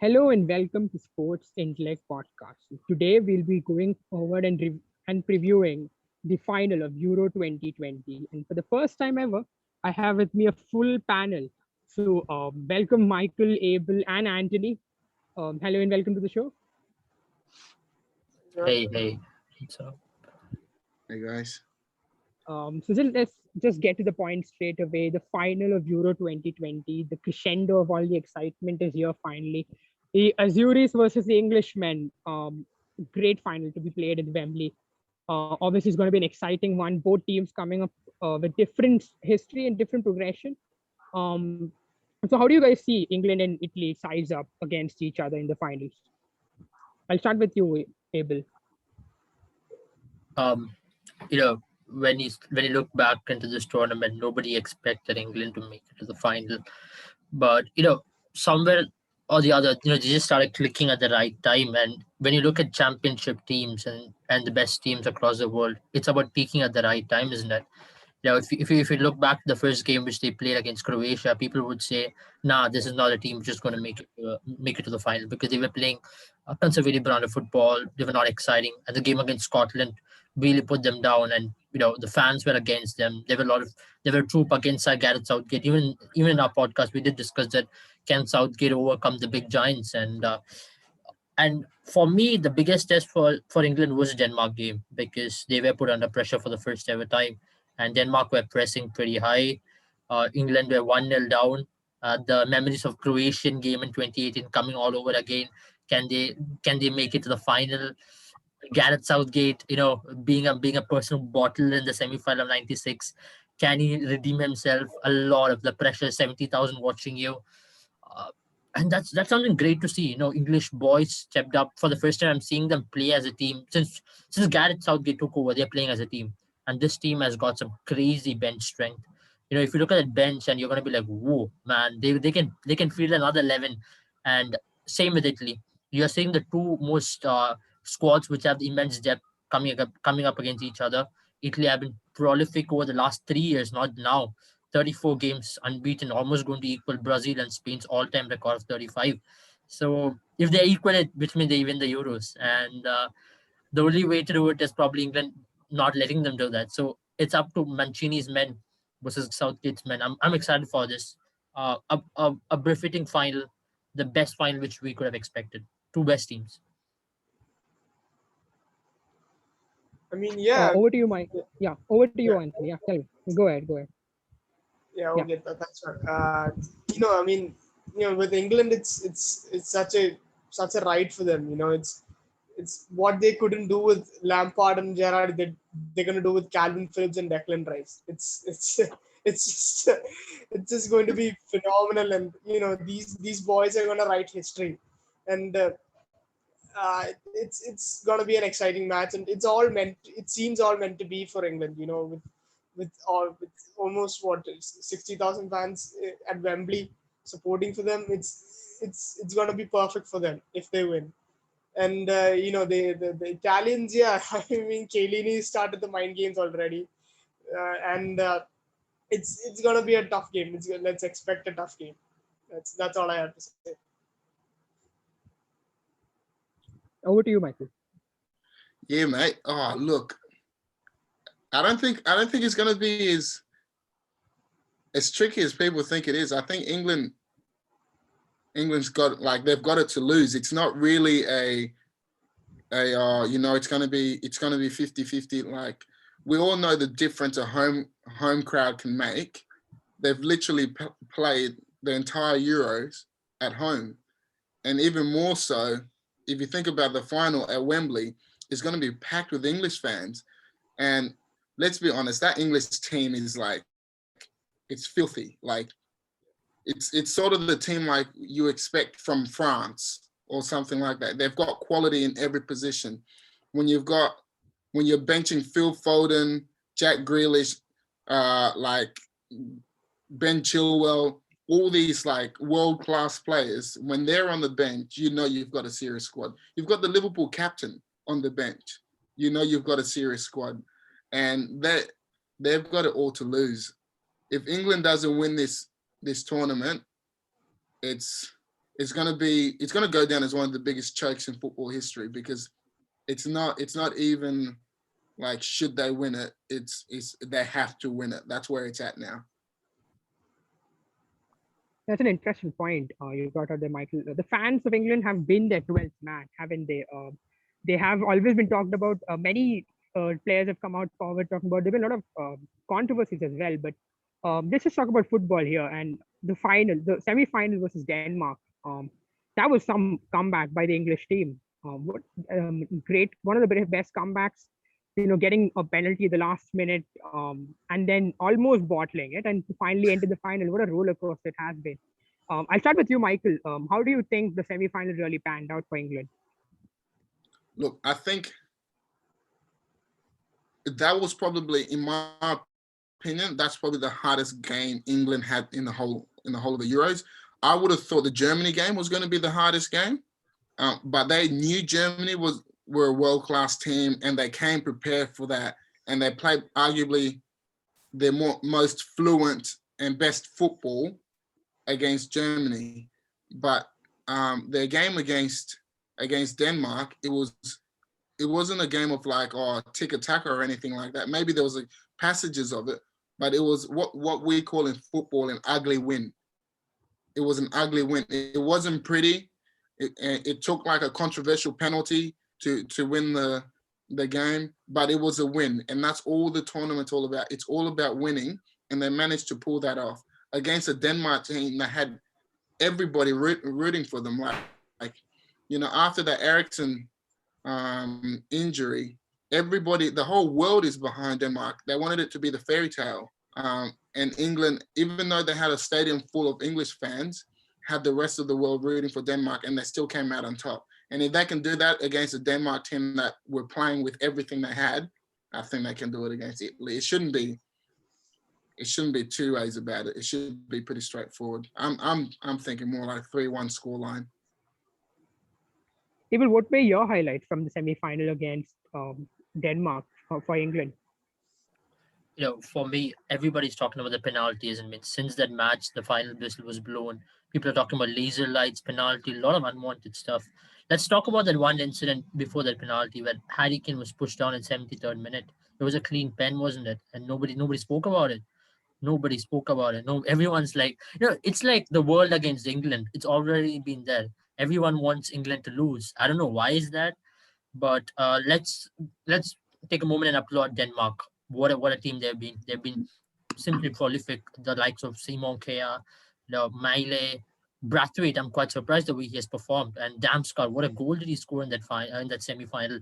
Hello and welcome to Sports Intellect Podcast. Today we'll be going forward and previewing the final of Euro 2020. And for the first time ever, I have with me a full panel. So welcome Michael, Abel, and Anthony. Hello and welcome to the show. Hey. So, Hey guys. Let's just get to the point straight away. The final of Euro 2020, the crescendo of all the excitement is here finally. The Azuris versus the Englishmen. Great final to be played at Wembley. Obviously, it's going to be an exciting one. Both teams coming up with different history and different progression. Um, so, how do you guys see England and Italy size up against each other in the finals? I'll start with you, Abel. um, you know, when you look back into this tournament, nobody expected England to make it to the final. But somewhere or the other, they just started clicking at the right time. And when you look at championship teams and the best teams across the world, it's about peaking at the right time, isn't it? If you look back to the first game which they played against Croatia, people would say, "Nah, this is not a team which is going to make it to the final," because they were playing a conservative brand of football. They were not exciting, and the game against Scotland really put them down. And the fans were against them. There were troop against Gareth Southgate. Even in our podcast, we did discuss that can Southgate overcome the big giants, and for me, the biggest test for England was the Denmark game because they were put under pressure for the first ever time, and Denmark were pressing pretty high. England were 1-0 down. The memories of Croatian game in 2018 coming all over again. Can they can they make it to the final? Gareth Southgate, being a personal bottle in the semi-final of '96, can he redeem himself? A lot of the pressure, 70,000 watching you, uh, and that's something great to see. English boys stepped up for the first time. I'm seeing them play as a team since Gareth Southgate took over. They're playing as a team, and this team has got some crazy bench strength. If you look at that bench, and you're gonna be like, "Whoa, man! They can field another 11." And same with Italy. You're seeing the two most squads which have immense depth coming up against each other. Italy have been prolific over the last 3 years, not now. 34 games unbeaten, almost going to equal Brazil and Spain's all-time record of 35. So if they equal it, which means they win the Euros. And the only way to do it is probably England not letting them do that. So it's up to Mancini's men versus Southgate's men. I'm excited for this. A befitting final, the best final which we could have expected. Two best teams. I mean, yeah, Over to you, Mike. Yeah, over to you, yeah, Anthony. Yeah, tell me. Go ahead. Go ahead. yeah. Yeah. Okay, that's right. I mean, with England, it's such a right for them. It's what they couldn't do with Lampard and Gerrard. They're gonna do with Calvin Phillips and Declan Rice. It's it's just it's just going to be phenomenal. And these boys are gonna write history, and it's gonna be an exciting match, and it seems all meant to be for England. With almost what 60,000 fans at Wembley supporting for them. It's gonna be perfect for them if they win. And the Italians, yeah. I mean, Chiellini started the mind games already, and it's gonna be a tough game. Let's expect a tough game. That's all I have to say. Over to you, Michael. Yeah, mate. Oh, look, I don't think it's gonna be as tricky as people think it is. I think England's got, like, they've got it to lose. It's not really it's gonna be 50-50. Like, we all know the difference a home crowd can make. They've literally played the entire Euros at home, and even more so if you think about the final at Wembley, it's going to be packed with English fans. And let's be honest, that English team is like, it's filthy. Like, it's sort of the team like you expect from France or something like that. They've got quality in every position. When you're benching Phil Foden, Jack Grealish, like Ben Chilwell, all these like world-class players, when they're on the bench, you've got a serious squad. You've got the Liverpool captain on the bench. You've got a serious squad. And they've got it all to lose. If England doesn't win this tournament, it's it's gonna go down as one of the biggest chokes in football history, because it's not even like should they win it. It's they have to win it. That's where it's at now. That's an interesting point you got out there, Michael. The fans of England have been their 12th match, haven't they? They have always been talked about. Many players have come out forward talking about. There have been a lot of controversies as well. But let's just talk about football here and the final, the semi-final versus Denmark. That was some comeback by the English team. What great, one of the best comebacks. Getting a penalty at the last minute, and then almost bottling it, and to finally enter the final. What a roller coaster it has been. I'll start with you, Michael. How do you think the semi-final really panned out for England? Look, I think that was probably, in my opinion, that's probably the hardest game England had in the whole of the Euros. I would have thought the Germany game was going to be the hardest game, but they knew Germany were a world-class team, and they came prepared for that, and they played arguably their most fluent and best football against Germany. But their game against Denmark, it wasn't a game of like tick-a-tack or anything like that. Maybe there was like passages of it, but it was what we call in football an ugly win. It was an ugly win. It wasn't pretty. It took like a controversial penalty to win the game, but it was a win, and that's all the tournament's all about. It's all about winning, and they managed to pull that off against a Denmark team that had everybody rooting for them. Like after the Eriksen injury, everybody, the whole world is behind Denmark. They wanted it to be the fairy tale. And England, even though they had a stadium full of English fans, had the rest of the world rooting for Denmark, and they still came out on top. And if they can do that against a Denmark team that were playing with everything they had, I think they can do it against Italy. It shouldn't be two ways about it. It should be pretty straightforward. I'm thinking more like 3-1 scoreline. Abel, what were your highlights from the semi-final against Denmark for England? For me, everybody's talking about the penalties. And since that match, the final whistle was blown. People are talking about laser lights, penalty, a lot of unwanted stuff. Let's talk about that one incident before that penalty where Harry Kane was pushed down in 73rd minute. It was a clean pen, wasn't it? And nobody spoke about it. Nobody spoke about it. No, everyone's like, it's like the world against England. It's already been there. Everyone wants England to lose. I don't know why is that, but let's take a moment and applaud Denmark. What a team they've been. They've been simply prolific. The likes of Simon Kjær, Maile, Brathwaite. I'm quite surprised the way he has performed. And Damsgaard, what a goal did he score in that semi-final?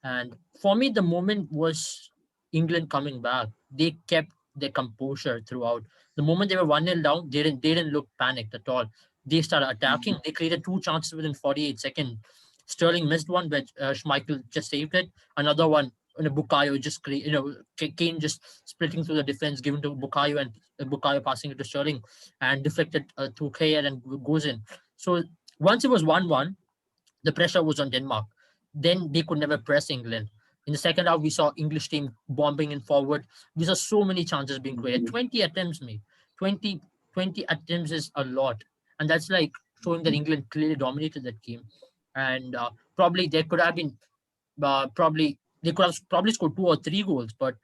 And for me, the moment was England coming back. They kept their composure throughout. The moment they were 1-0 down, they didn't look panicked at all. They started attacking. They created 2 chances within 48 seconds. Sterling missed one, but Schmeichel just saved it. Another one, Bukayo just Kane just splitting through the defense, given to Bukayo, and Bukayo passing it to Sterling and deflected to Kjær and goes in. So once it was 1-1, the pressure was on Denmark. Then they could never press England. In the second half, we saw English team bombing in forward. We saw so many chances being created. 20 attempts, mate. 20 attempts is a lot. And that's like showing that England clearly dominated that game. And probably there could have been, they could have probably scored 2 or 3 goals. But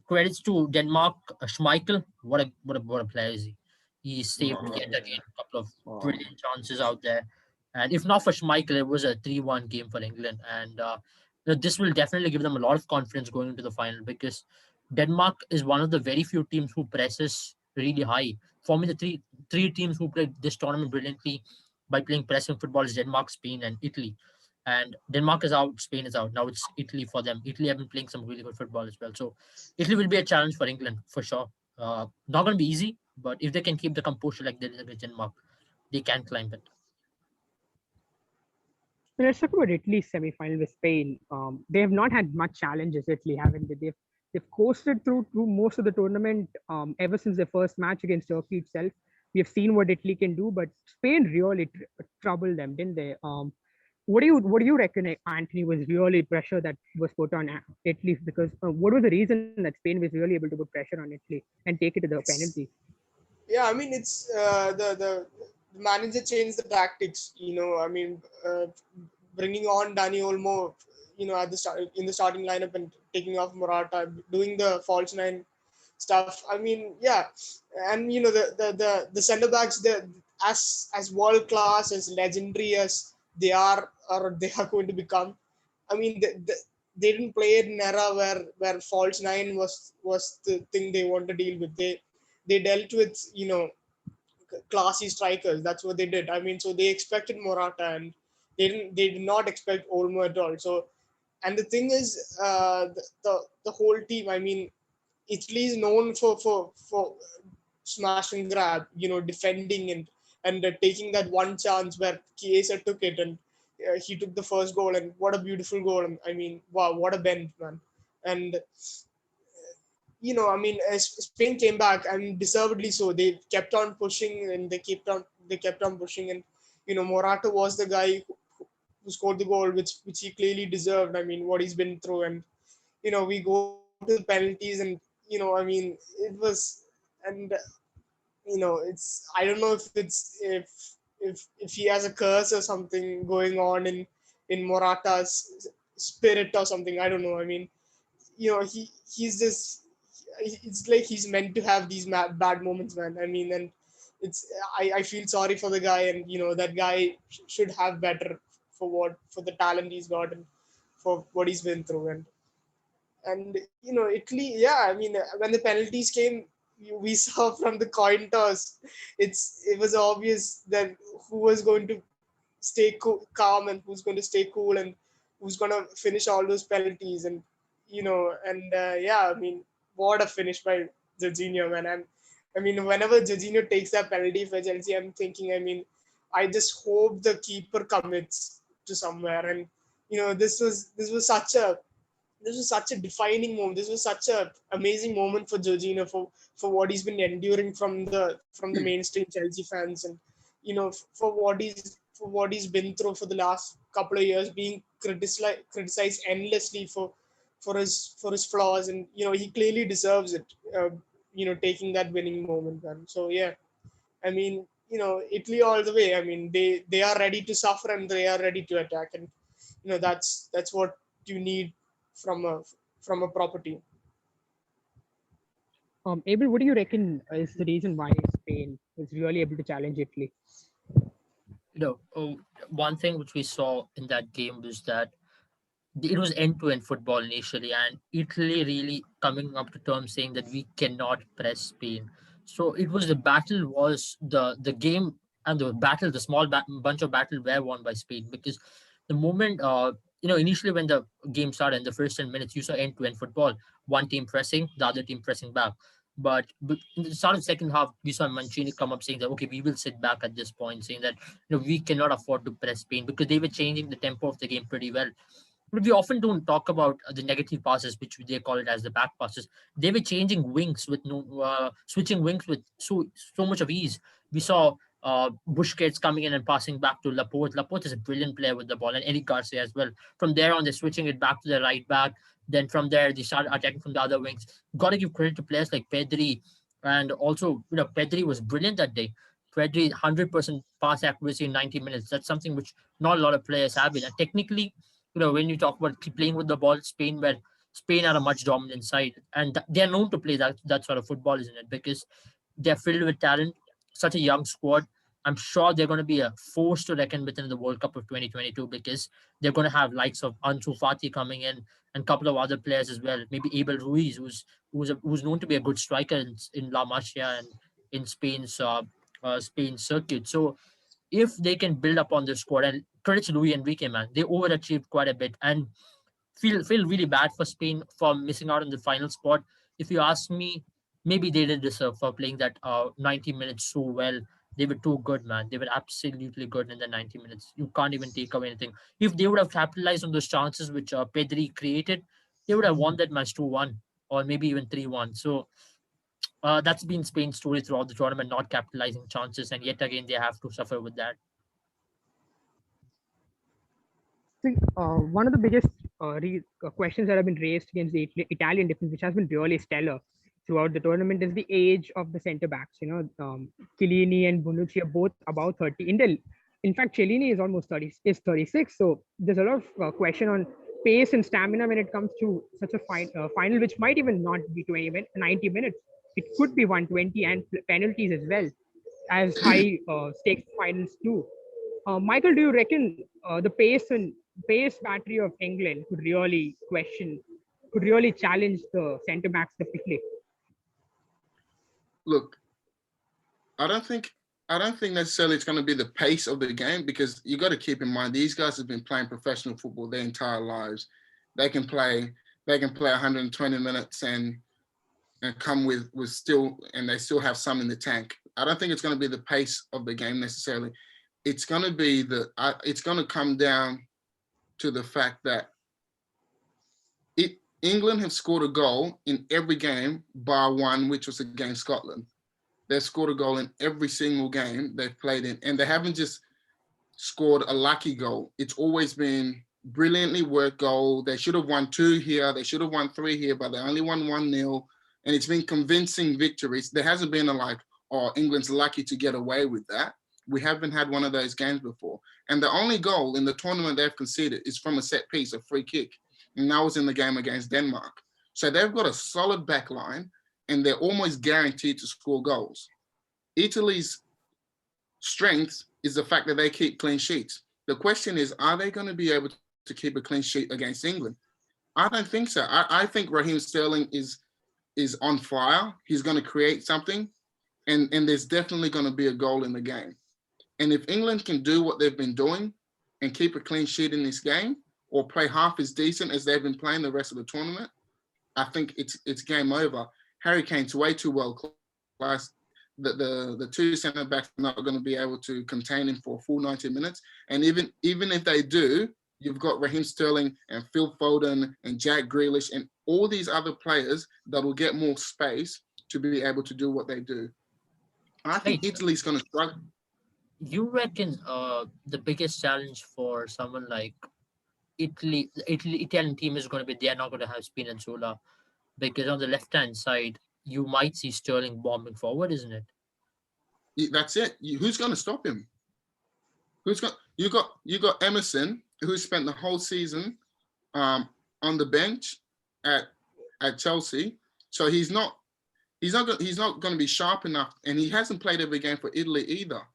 credits to Denmark, Schmeichel, what a player is he? He saved yet again a couple of brilliant chances out there. And if not for Schmeichel, it was a 3-1 game for England. And this will definitely give them a lot of confidence going into the final, because Denmark is one of the very few teams who presses really high. For me, the three teams who played this tournament brilliantly by playing pressing football is Denmark, Spain, and Italy. And Denmark is out, Spain is out. Now it's Italy for them. Italy have been playing some really good football as well. So Italy will be a challenge for England for sure. Not going to be easy, but if they can keep the composure like they did against Denmark, they can climb it. Let's talk about Italy's semi-final with Spain. They have not had much challenges, Italy, haven't they? They've coasted through most of the tournament ever since their first match against Turkey itself. We have seen what Italy can do, but Spain really troubled them, didn't they? What do you reckon, Anthony, was really pressure that was put on Italy? Because what was the reason that Spain was really able to put pressure on Italy and take it to the penalty? Yeah, I mean, it's the the manager changed the tactics. I mean, bringing on Dani Olmo, at the start in the starting lineup and taking off Morata, doing the false nine stuff. I mean, yeah, and the centre backs, as world class, as legendary as they are, or they are going to become. I mean, they didn't play in an era where false nine was the thing they want to deal with. They dealt with classy strikers. That's what they did. I mean, so they expected Morata, and they did not expect Olmo at all. So, and the thing is, the whole team. I mean, Italy is known for smash and grab, defending and taking that one chance where Chiesa took it, and he took the first goal, and what a beautiful goal. I mean, wow, what a bend, man. And I mean, as Spain came back, and deservedly so. They kept on pushing, and they kept on pushing, and Morata was the guy who scored the goal, which he clearly deserved. I mean, what he's been through, and we go to the penalties, and I mean, it was, and it's, I don't know if he has a curse or something going on in Morata's spirit or something. I don't know. I mean, he's just, it's like he's meant to have these bad moments, man. I mean, and it's, I feel sorry for the guy, and that guy should have better for the talent he's got, and for what he's been through. And Italy, yeah, I mean, when the penalties came, we saw from the coin toss, it was obvious that who was going to stay calm, and who's going to stay cool, and who's going to finish all those penalties. And yeah, I mean, what a finish by Jorginho, man. I mean, whenever Jorginho takes that penalty for Chelsea, I'm thinking, I mean, I just hope the keeper commits to somewhere. And this was such a defining moment. This was such a amazing moment for Jorginho, for what he's been enduring from the mainstream Chelsea fans, and for what he's been through for the last couple of years, being criticized endlessly for his flaws, and he clearly deserves it. Taking that winning moment, man. So yeah, I mean, Italy all the way. I mean, they are ready to suffer, and they are ready to attack, and that's what you need from a proper team. Abel, what do you reckon is the reason why Spain is really able to challenge Italy? One thing which we saw in that game was that it was end-to-end football initially, and Italy really coming up to terms saying that we cannot press Spain. So it was, the battle was the game, and the battle, the small bunch of battle were won by Spain, because the moment initially when the game started in the first 10 minutes, you saw end-to-end football, one team pressing, the other team pressing back. But in the start of the second half, we saw Mancini come up saying that, okay, we will sit back at this point, saying that we cannot afford to press Spain, because they were changing the tempo of the game pretty well. But we often don't talk about the negative passes, which they call it as the back passes. They were changing wings with switching wings with so much of ease. We saw Busquets coming in and passing back to Laporte. Laporte is a brilliant player with the ball, and Eric Garcia as well. From there on, they're switching it back to the right back. Then from there, they start attacking from the other wings. Got to give credit to players like Pedri, and also Pedri was brilliant that day. Pedri 100% pass accuracy in 90 minutes. That's something which not a lot of players have it. And technically, when you talk about playing with the ball, Spain are a much dominant side, and they're known to play that sort of football, isn't it? Because they're filled with talent, such a young squad. I'm sure they're going to be a force to reckon with in the World Cup of 2022, because they're going to have likes of Ansu Fati coming in, and a couple of other players as well. Maybe Abel Ruiz, who's known to be a good striker in La Masia and in Spain's circuit. So if they can build up on this squad, and credit to Luis Enrique, man, they overachieved quite a bit, and feel really bad for Spain for missing out on the final spot. If you ask me, maybe they did deserve for playing that 90 minutes so well. They were too good, man. They were absolutely good in the 90 minutes. You can't even take away anything. If they would have capitalized on those chances which Pedri created, they would have won that match 2-1, or maybe even 3-1. So that's been Spain's story throughout the tournament, not capitalizing chances, and yet again they have to suffer with that. See, one of the biggest questions that have been raised against the Italian defense, which has been really stellar, throughout the tournament is the age of the center backs. Chiellini and Bonucci are both about 30. In fact, Chiellini is almost 30, is 36. So there's a lot of question on pace and stamina when it comes to such a final, which might even not be 90 minutes. It could be 120 and penalties as well, as high stakes finals too. Michael, do you reckon the pace battery of England could really challenge the centre backs definitively? Look, I don't think necessarily it's going to be the pace of the game, because you got to keep in mind these guys have been playing professional football their entire lives. They can play 120 minutes and come with still, and they still have some in the tank. I don't think it's going to be the pace of the game necessarily. It's going to be it's going to come down to the fact that England have scored a goal in every game bar one, which was against Scotland. They've scored a goal in every single game they've played in, and they haven't just scored a lucky goal. It's always been brilliantly worked goal. They should have won 2 here, they should have won 3 here, but they only won 1-0, and it's been convincing victories. There hasn't been a like, oh, England's lucky to get away with that. We haven't had one of those games before. And the only goal in the tournament they've conceded is from a set piece, a free kick, and that was in the game against Denmark. So they've got a solid back line, and they're almost guaranteed to score goals. Italy's strength is the fact that they keep clean sheets. The question is, are they going to be able to keep a clean sheet against England? I don't think so. I think Raheem Sterling is on fire. He's going to create something, and there's definitely going to be a goal in the game. And if England can do what they've been doing and keep a clean sheet in this game, or play half as decent as they've been playing the rest of the tournament, I think it's game over. Harry Kane's way too well classed. The 2 centre backs are not going to be able to contain him for a full 90 minutes. And even if they do, you've got Raheem Sterling and Phil Foden and Jack Grealish and all these other players that will get more space to be able to do what they do. I think Italy's going to struggle. You reckon the biggest challenge for someone like Italian team is going to be they're not going to have Spinazzola, because on the left hand side you might see Sterling bombing forward, isn't it? That's it. Who's going to stop him? You got Emerson, who spent the whole season on the bench at Chelsea, so he's not going to be sharp enough, and he hasn't played every game for Italy either.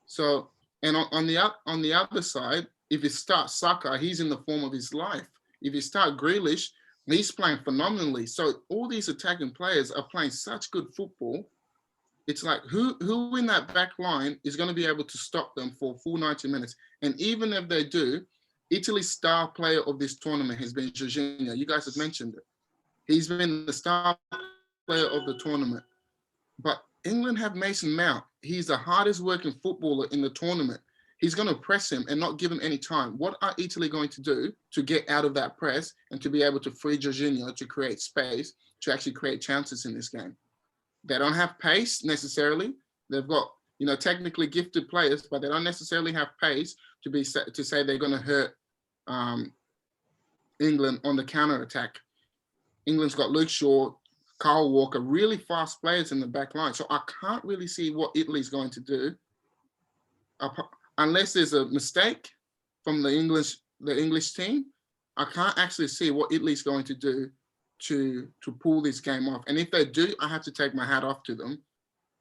So, and on the other side, if you start Saka, he's in the form of his life. If you start Grealish, he's playing phenomenally. So all these attacking players are playing such good football. It's like, who in that back line is going to be able to stop them for a full 90 minutes? And even if they do, Italy's star player of this tournament has been Jorginho. You guys have mentioned it. He's been the star player of the tournament. But England have Mason Mount. He's the hardest working footballer in the tournament. He's going to press him and not give him any time. What are Italy going to do to get out of that press and to be able to free Jorginho to create space, to actually create chances in this game? They don't have pace necessarily. They've got, technically gifted players, but they don't necessarily have pace to say they're going to hurt England on the counter attack. England's got Luke Shaw, Kyle Walker, really fast players in the back line. So I can't really see what Italy's going to do, unless there's a mistake from the English team. I can't actually see what Italy's going to do to pull this game off. And if they do, I have to take my hat off to them.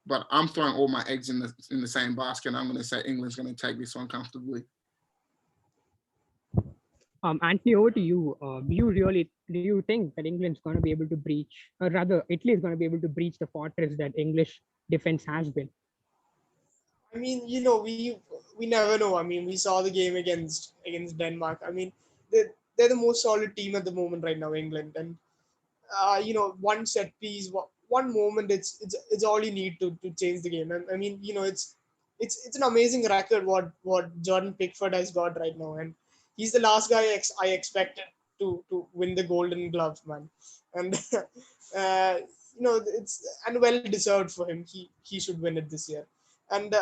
But I'm throwing all my eggs in the same basket, and I'm going to say England's going to take this one comfortably. Anthony, over to you. Do you think that England's going to be able to breach, or rather, Italy is going to be able to breach the fortress that English defense has been? I mean, we never know. I mean, we saw the game against Denmark. I mean, they're the most solid team at the moment right now, England, and one set piece, one moment, it's all you need to change the game. I mean, it's an amazing record what Jordan Pickford has got right now, and he's the last guy I expected to win the Golden Glove, man, and it's and well deserved for him. He should win it this year, and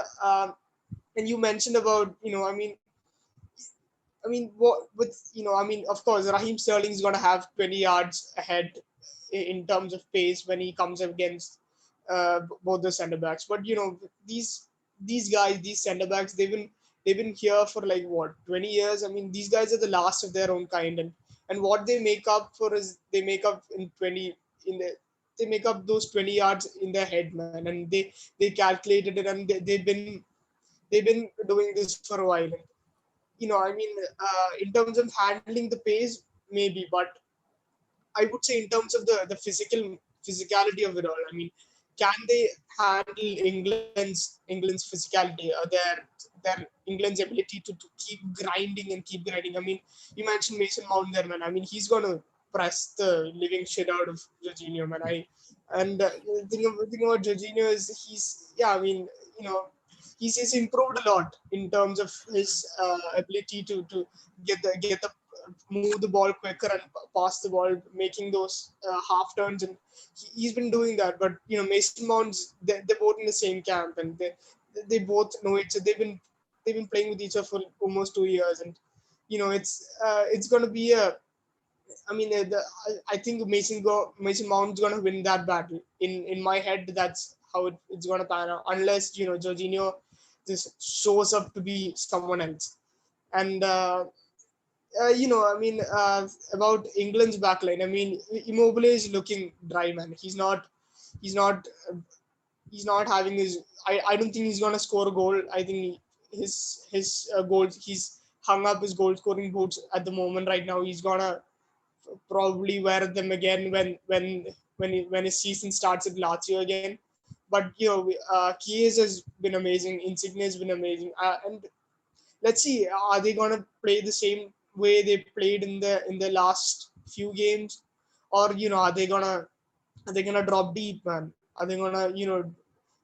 you mentioned about what with of course Raheem Sterling is going to have 20 yards ahead in terms of pace when he comes up against both the centre backs. But these guys, these centre backs, they've been here for like what, 20 years. I mean, these guys are the last of their own kind, and what they make up for is they make up in 20 in the they make up those 20 yards in their head, man, and they calculated it, and they've been doing this for a while. And, I mean, in terms of handling the pace, maybe, but I would say in terms of the physicality of it all. I mean, can they handle England's physicality, their England's ability to keep grinding and keep grinding? I mean, you mentioned Mason Mount there, man. I mean, he's gonna press the living shit out of Jorginho, man. The thing about Jorginho is yeah. I mean, you know, he's improved a lot in terms of his ability to get the move the ball quicker and pass the ball, making those half turns, and he's been doing that. But Mason Mount's, they're both in the same camp, and they both know it. So they've been playing with each other for almost 2 years, and it's gonna be a. I mean, I think Mason Mount's gonna win that battle. In my head, that's how it's gonna pan out, unless Jorginho just shows up to be someone else. And I mean, about England's backline. I mean, Immobile is looking dry, man. He's not, uh, he's not having his. I don't think he's gonna score a goal. I think his goals. He's hung up his goal scoring boots at the moment. Right now, he's gonna probably wear them again when his season starts at Lazio again. But Chiesa has been amazing. Insigne has been amazing, and let's see, are they gonna play the same way they played in the last few games, or are they gonna drop deep, man? Are they gonna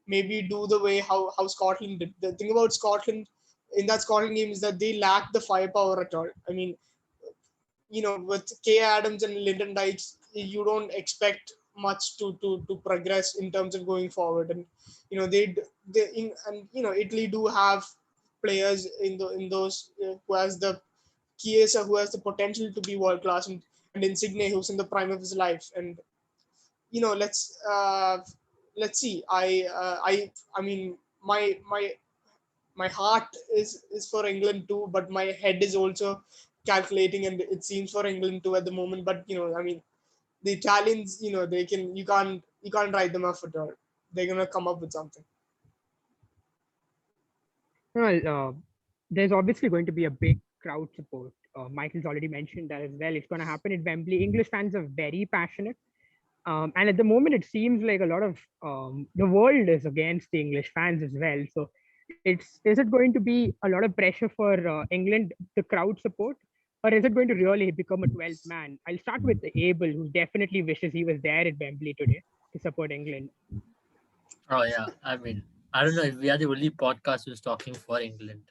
maybe do the way how Scotland did? The thing about Scotland in that Scotland game is that they lack the firepower at all. I mean, with K Adams and Lyndon Dykes, you don't expect much to progress in terms of going forward. And Italy do have players in those who has the Chiesa, who has the potential to be world class, and Insigne, who's in the prime of his life. And you know let's uh, let's see. I mean, my heart is for England too, but my head is also calculating, and it seems for England too at the moment. But I mean, the Italians, you can't write them off at all. They're gonna come up with something. Well, there's obviously going to be a big crowd support. Michael's already mentioned that as well. It's going to happen at Wembley. English fans are very passionate. And at the moment, it seems like a lot of the world is against the English fans as well. So, is it going to be a lot of pressure for England, the crowd support, or is it going to really become a 12th man? I'll start with Abel, who definitely wishes he was there at Wembley today to support England. Oh yeah, I mean, I don't know if we are the only podcast who's talking for England,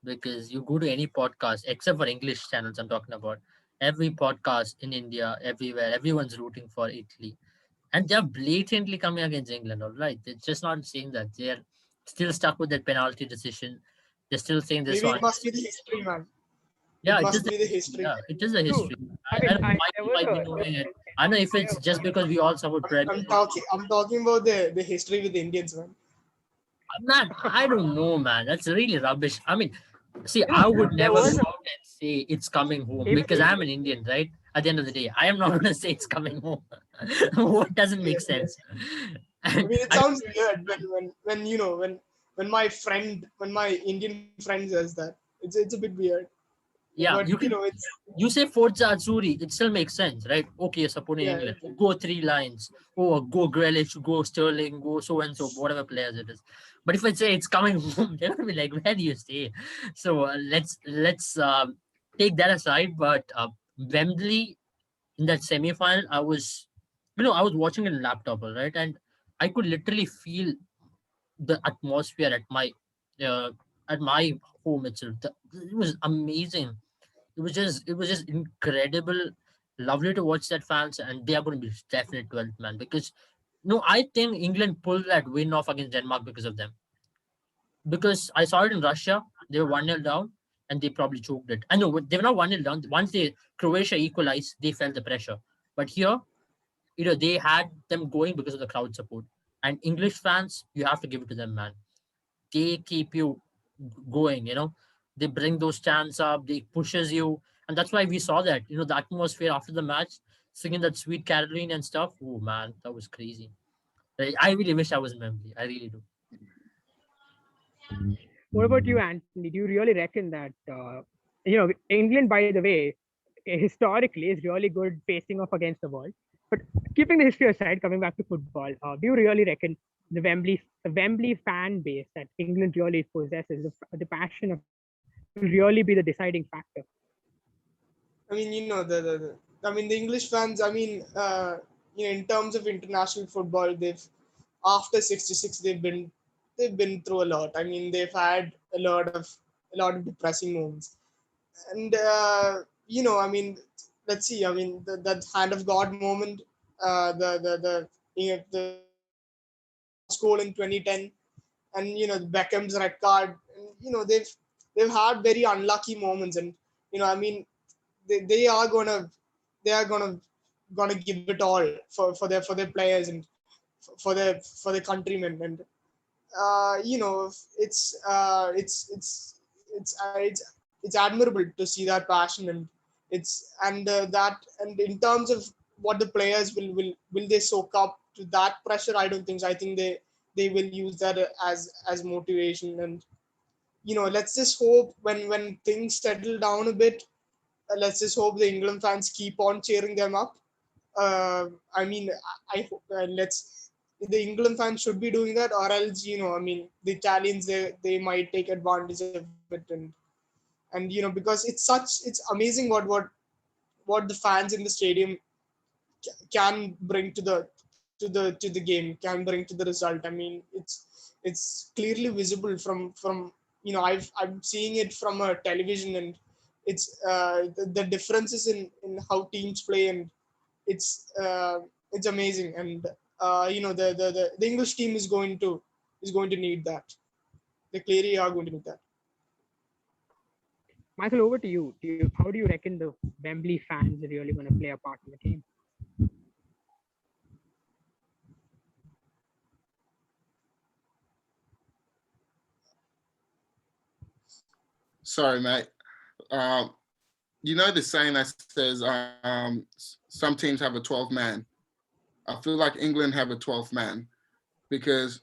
because you go to any podcast except for English channels. I'm talking about every podcast in India, everywhere, everyone's rooting for Italy, and they're blatantly coming against England. All right, they're just not saying that. They're still stuck with that penalty decision. They're still saying this Maybe it one. must be the history, man. Yeah, It it must is. be the history. Yeah, it is a True. history. I I mean, don't know why there you was might be a knowing it. I don't know if it's just because we all support Premier I'm League. talking about the history with the Indians, man. I'm not. I don't know, man. That's really rubbish. I mean, see, I no, would there never was go out and say it's coming home Abel, because I'm an Indian, right? At the end of the day, I am not going to say it's coming home. What doesn't make sense? I And mean, it sounds weird when my Indian friend says that. It's a bit weird, yeah, but you can. it's You say Forza Azzurri, it still makes sense, right? Okay, you're supporting yeah. England. Go three lines. Oh, go Grealish, go Sterling, go so and so, whatever players it is. But if I say it's coming home, they're gonna be like, "Where do you stay?" So let's take that aside. But Wembley in that semi-final, I was watching a laptop, all right, and I could literally feel the atmosphere uh, at my home itself. It was amazing. It was just incredible, lovely to watch that fans, and they are going to be definite 12th man, because no, I think England pulled that win off against Denmark because of them. Because I saw it in Russia, they were 1-0 down and they probably choked it. I know they were not 1-0 down. Once they Croatia equalized, they felt the pressure. But here they had them going because of the crowd support. And English fans, you have to give it to them, man. They keep you going. They bring those chants up, they pushes you, and that's why we saw that. The atmosphere after the match, singing that Sweet Caroline and stuff. Oh man, that was crazy. I really wish I was in Wembley. I really do. What about you, Anthony? Do you really reckon that England, by the way, historically is really good facing off against the world? But keeping the history aside, coming back to football, do you really reckon the Wembley fan base that England really possesses, the passion of England, will really be the deciding factor? I mean, the English fans. I mean, in terms of international football, they've after '66 they've been through a lot. I mean, they've had a lot of depressing moments, and I mean, let's see. I mean, that hand of God moment, the last goal in 2010, and Beckham's red card. And, they've had very unlucky moments, and I mean, they are gonna give it all for their players and for their countrymen. And it's admirable to see that passion. And in terms of what the players will they soak up to that pressure. I don't think so. I think they will use that as motivation. And let's just hope when things settle down a bit, let's just hope the England fans keep on cheering them up. I mean, I hope the England fans should be doing that, or else I mean, the Italians, they might take advantage of it. And because it's amazing what the fans in the stadium can bring to the game, can bring to the result. I mean, it's clearly visible from I'm seeing it from a television. And the differences in how teams play. And it's amazing. And the English team is going to need that. They clearly are going to need that. Michael, over to you. How do you reckon the Wembley fans are really going to play a part in the game? Sorry, mate. Um, you know the saying that says some teams have a 12 man. I feel like England have a 12th man because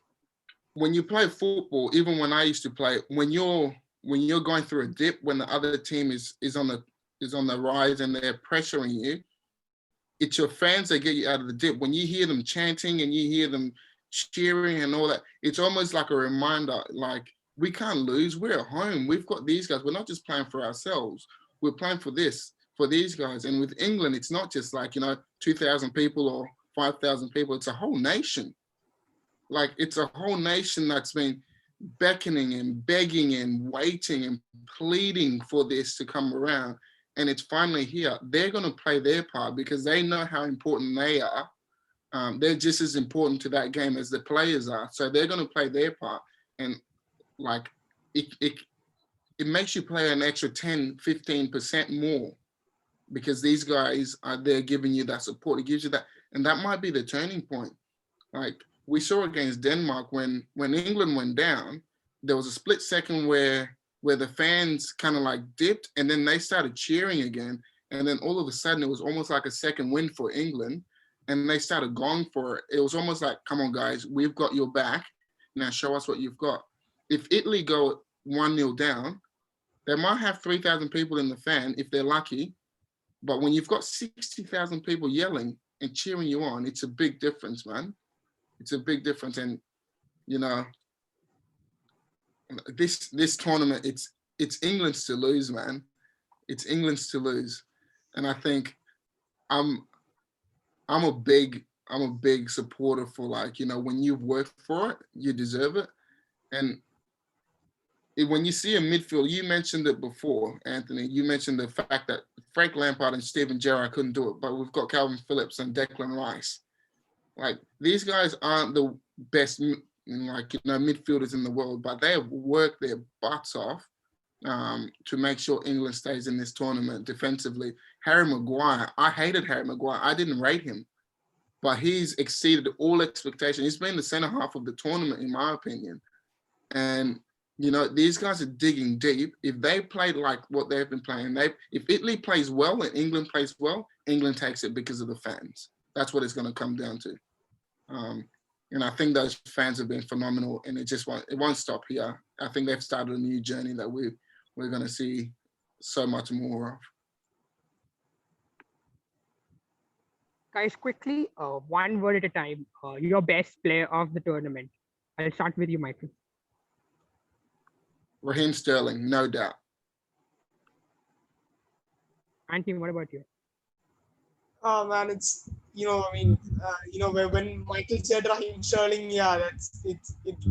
when you play football, even when I used to play, when you're going through a dip, when the other team is on the rise and they're pressuring you, it's your fans that get you out of the dip. When you hear them chanting and you hear them cheering and all that, it's almost like a reminder, like, we can't lose. We're at home. We've got these guys. We're not just playing for ourselves. We're playing for these guys. And with England, it's not just like, 2,000 people or 5,000 people. It's a whole nation. Like, it's a whole nation that's been beckoning and begging and waiting and pleading for this to come around. And it's finally here. They're going to play their part because they know how important they are. They're just as important to that game as the players are. So they're going to play their part. And like, it makes you play an extra 10-15% more because these guys are there giving you that support. It gives you that. And that might be the turning point. Like, we saw against Denmark when England went down, there was a split second where the fans kind of like dipped and then they started cheering again. And then all of a sudden it was almost like a second win for England and they started going for it. It was almost like, come on guys, we've got your back. Now show us what you've got. If Italy go 1-0 down, they might have 3,000 people in the fan if they're lucky. But when you've got 60,000 people yelling and cheering you on, it's a big difference, man. It's a big difference. And this tournament, it's England's to lose, man. It's England's to lose. And I think I'm a big supporter for, like, when you've worked for it, you deserve it. And when you see a midfield, you mentioned it before, Anthony. You mentioned the fact that Frank Lampard and Steven Gerrard couldn't do it, but we've got Calvin Phillips and Declan Rice. Like, these guys aren't the best, midfielders in the world, but they have worked their butts off to make sure England stays in this tournament defensively. Harry Maguire, I hated Harry Maguire. I didn't rate him. but he's exceeded all expectation. He's been the center half of the tournament, in my opinion. And you know, these guys are digging deep. If they played like what they've been playing, if Italy plays well and England plays well, England takes it because of the fans. That's what it's going to come down to. And I think those fans have been phenomenal, and it won't stop here. I think they've started a new journey that we're going to see so much more of. Guys, quickly, one word at a time. Your best player of the tournament. I'll start with you, Michael. Raheem Sterling, no doubt. Anthony, what about you? Oh man, it's when Michael said Raheem Sterling, yeah, it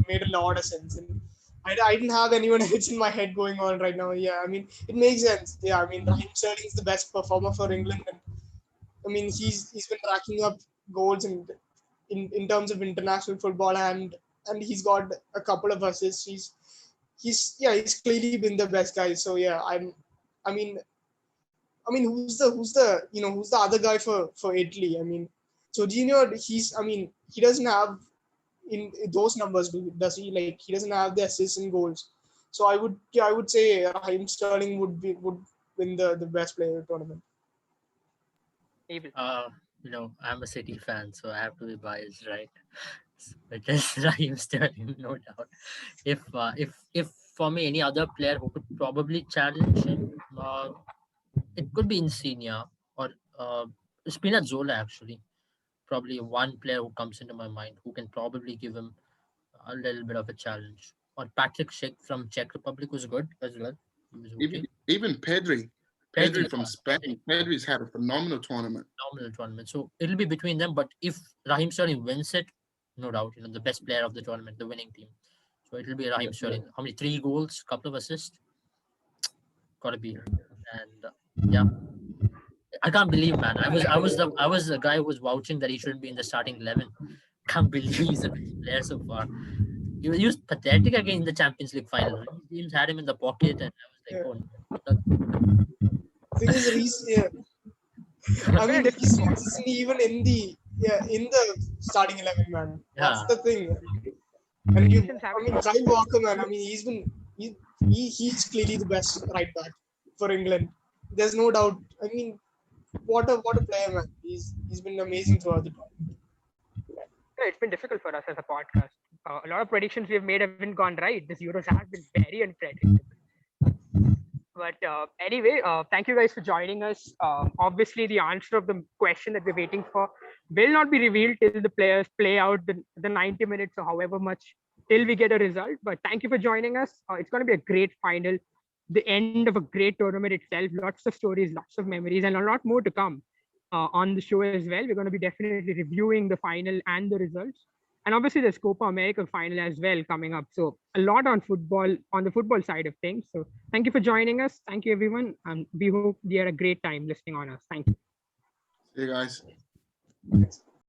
made a lot of sense, and I didn't have anyone else in my head going on right now. Yeah, I mean it makes sense. Yeah, I mean Raheem Sterling is the best performer for England, and I mean he's been racking up goals in terms of international football, and he's got a couple of assists. He's clearly been the best guy. So yeah, I mean who's the other guy for Italy? I mean, so Junior, he doesn't have in those numbers, does he? Like he doesn't have the assists and goals. So I would say Raheem Sterling would win the best player of the tournament. I'm a City fan, so I have to be biased, right? So it is Raheem Sterling, no doubt. If for me any other player who could probably challenge him, it could be Insigne or Spinazzola actually. Probably one player who comes into my mind who can probably give him a little bit of a challenge. Or Patrick Schick from Czech Republic was good as well. He was okay. Even Pedri from Spain. Pedri's had a phenomenal tournament. So it'll be between them. But if Raheem Sterling wins it, no doubt, the best player of the tournament, the winning team. So it'll be Raheem Sterling. How many? 3 goals, couple of assists. Gotta be. And yeah, I can't believe, man. I was the guy who was vouching that he shouldn't be in the starting 11. Can't believe he's the best player so far. He was pathetic again in the Champions League final. Teams had him in the pocket, and I was like, oh no. Thing is, I mean, he's isn't even in the starting 11, man. That's the thing. And Kyle Walker, man. I mean, he's clearly the best right back for England. There's no doubt. I mean, what a player, man. He's been amazing throughout the tournament. It's been difficult for us as a podcast. A lot of predictions we've made haven't gone right. This Euros has been very unpredictable. But anyway, thank you guys for joining us. Obviously, the answer of the question that we're waiting for will not be revealed till the players play out the 90 minutes or however much till we get a result. But thank you for joining us. It's going to be a great final, the end of a great tournament itself. Lots of stories, lots of memories, and a lot more to come on the show as well. We're going to be definitely reviewing the final and the results. And obviously, there's Copa America final as well coming up. So a lot on the football side of things. So thank you for joining us. Thank you, everyone. And we hope you had a great time listening on us. Thank you. See you guys. Thanks.